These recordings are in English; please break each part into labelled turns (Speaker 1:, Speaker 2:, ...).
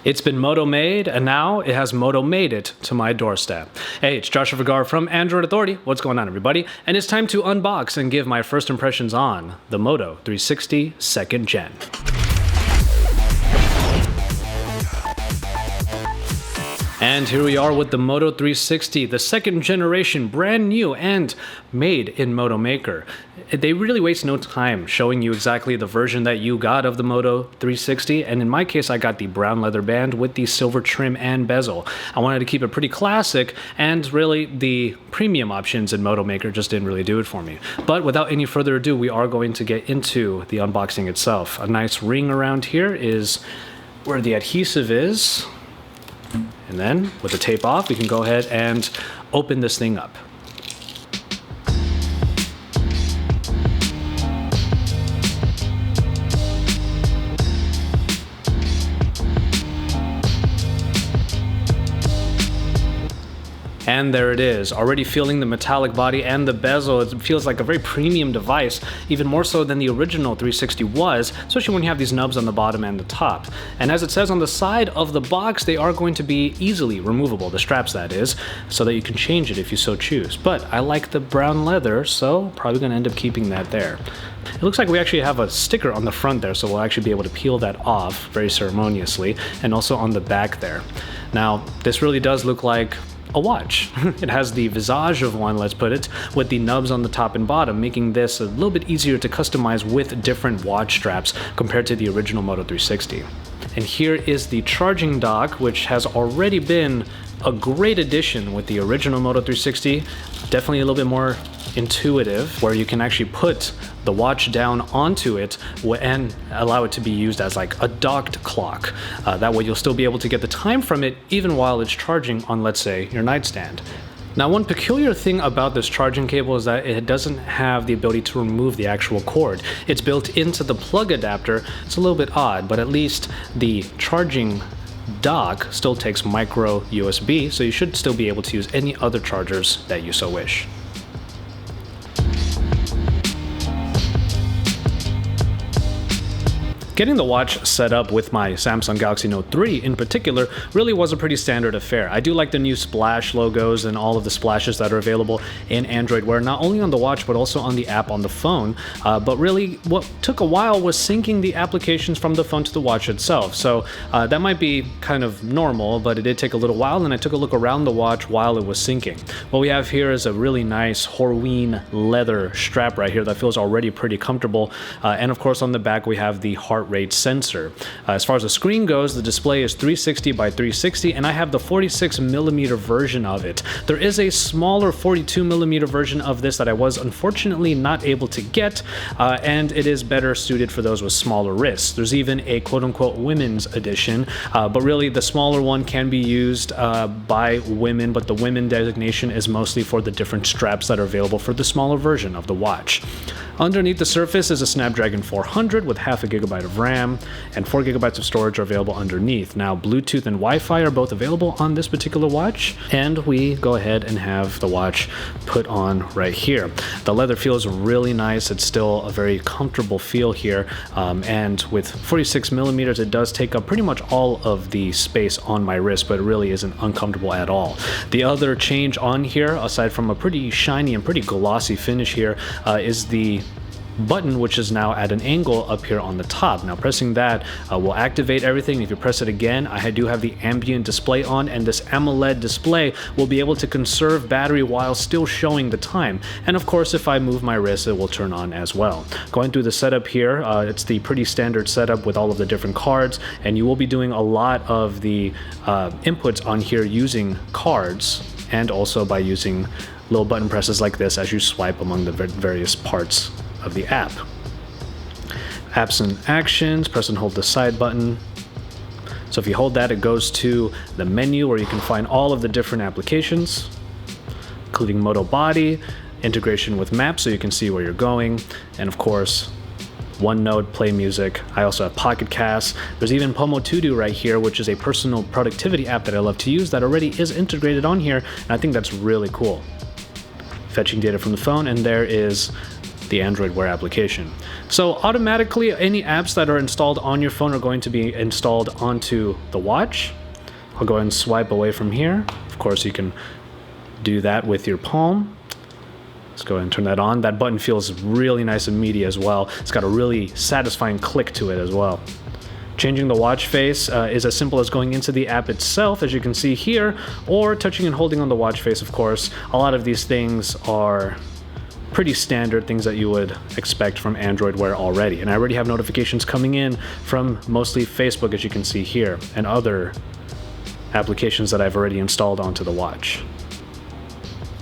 Speaker 1: It's been Moto made, and now it has Moto made it to my doorstep. Hey, it's Joshua Vergara from Android Authority. What's going on, everybody? And it's time to unbox and give my first impressions on the Moto 360 2nd Gen. And here we are with the Moto 360, the second generation, brand new and made in Moto Maker. They really waste no time showing you exactly the version that you got of the Moto 360, and in my case I got the brown leather band with the silver trim and bezel. I wanted to keep it pretty classic, and really the premium options in Moto Maker just didn't really do it for me. But without any further ado, we are going to get into the unboxing itself. A nice ring around here is where the adhesive is. And then, with the tape off, we can go ahead and open this thing up. And there it is, already feeling the metallic body and the bezel. It feels like a very premium device, even more so than the original 360 was, especially when you have these nubs on the bottom and the top. And as it says on the side of the box, they are going to be easily removable, the straps that is, so that you can change it if you so choose. But I like the brown leather, so probably gonna end up keeping that there. It looks like we actually have a sticker on the front there, so we'll actually be able to peel that off very ceremoniously, and also on the back there. Now, this really does look like a watch. It has the visage of one, let's put it, with the nubs on the top and bottom, making this a little bit easier to customize with different watch straps compared to the original Moto 360. And here is the charging dock, which has already been a great addition with the original Moto 360. Definitely a little bit more intuitive, where you can actually put the watch down onto it and allow it to be used as like a docked clock. That way you'll still be able to get the time from it even while it's charging on, let's say, your nightstand. Now, one peculiar thing about this charging cable is that it doesn't have the ability to remove the actual cord. It's built into the plug adapter. It's a little bit odd, but at least the charging dock still takes micro USB, so you should still be able to use any other chargers that you so wish. Getting the watch set up with my Samsung Galaxy Note 3 in particular really was a pretty standard affair. I do like the new splash logos and all of the splashes that are available in Android Wear, not only on the watch but also on the app on the phone. But really what took a while was syncing the applications from the phone to the watch itself. So that might be kind of normal, but it did take a little while, and I took a look around the watch while it was syncing. What we have here is a really nice Horween leather strap right here that feels already pretty comfortable. And of course on the back we have the heart rate sensor. As far as the screen goes, the display is 360 by 360, and I have the 46mm version of it. There is a smaller 42mm version of this that I was unfortunately not able to get, and it is better suited for those with smaller wrists. There's even a quote-unquote women's edition, but really the smaller one can be used by women, but the women designation is mostly for the different straps that are available for the smaller version of the watch. Underneath the surface is a Snapdragon 400 with half a gigabyte of RAM, and 4 gigabytes of storage are available underneath. Now, Bluetooth and Wi-Fi are both available on this particular watch, and we go ahead and have the watch put on right here. The leather feels really nice. It's still a very comfortable feel here, and with 46mm, it does take up pretty much all of the space on my wrist, but it really isn't uncomfortable at all. The other change on here, aside from a pretty shiny and pretty glossy finish here, is the button, which is now at an angle up here on the top. Now pressing that will activate everything. If you press it again, I do have the Ambient Display on, and this AMOLED display will be able to conserve battery while still showing the time. And of course, if I move my wrist, it will turn on as well. Going through the setup here, it's the pretty standard setup with all of the different cards, and you will be doing a lot of the inputs on here using cards, and also by using little button presses like this as you swipe among the various parts of the app. Apps and actions, press and hold the side button. So if you hold that, it goes to the menu where you can find all of the different applications, including Moto Body, integration with maps so you can see where you're going, and of course, OneNote, Play Music. I also have Pocket Cast. There's even Pomo To Do right here, which is a personal productivity app that I love to use that already is integrated on here, and I think that's really cool. Fetching data from the phone, and there is the Android Wear application. So automatically, any apps that are installed on your phone are going to be installed onto the watch. I'll go ahead and swipe away from here. Of course, you can do that with your palm. Let's go ahead and turn that on. That button feels really nice and meaty as well. It's got a really satisfying click to it as well. Changing the watch face is as simple as going into the app itself, as you can see here, or touching and holding on the watch face, of course. A lot of these things are pretty standard things that you would expect from Android Wear already. And I already have notifications coming in from mostly Facebook, as you can see here, and other applications that I've already installed onto the watch.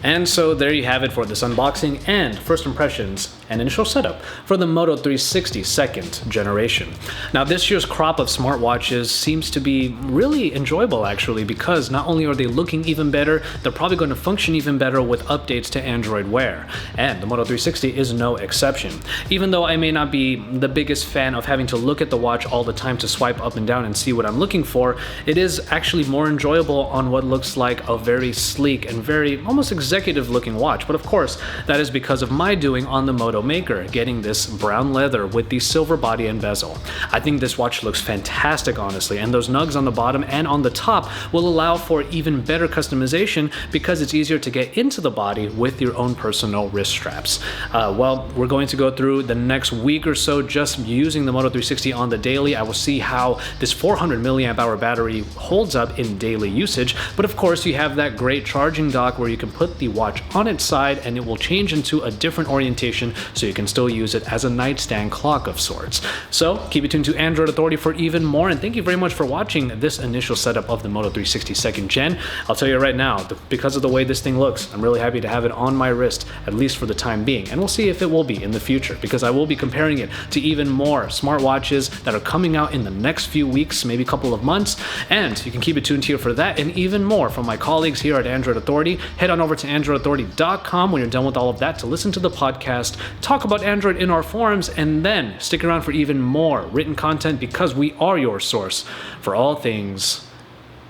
Speaker 1: And so there you have it for this unboxing and first impressions and initial setup for the Moto 360 second generation. Now, this year's crop of smartwatches seems to be really enjoyable actually, because not only are they looking even better, they're probably going to function even better with updates to Android Wear. And the Moto 360 is no exception. Even though I may not be the biggest fan of having to look at the watch all the time to swipe up and down and see what I'm looking for, it is actually more enjoyable on what looks like a very sleek and very almost executive looking watch. But of course, that is because of my doing on the Moto Maker, getting this brown leather with the silver body and bezel. I think this watch looks fantastic, honestly, and those nugs on the bottom and on the top will allow for even better customization because it's easier to get into the body with your own personal wrist straps. Well, we're going to go through the next week or so just using the Moto 360 on the daily. I will see how this 400 milliamp hour battery holds up in daily usage, but of course you have that great charging dock where you can put the watch on its side and it will change into a different orientation so you can still use it as a nightstand clock of sorts. So keep it tuned to Android Authority for even more, and thank you very much for watching this initial setup of the Moto 360 second gen. I'll tell you right now, because of the way this thing looks, I'm really happy to have it on my wrist, at least for the time being, and we'll see if it will be in the future, because I will be comparing it to even more smartwatches that are coming out in the next few weeks, maybe a couple of months, and you can keep it tuned here for that and even more from my colleagues here at Android Authority. Head on over to androidauthority.com when you're done with all of that to listen to the podcast, talk about Android in our forums, and then stick around for even more written content because we are your source for all things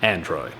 Speaker 1: Android.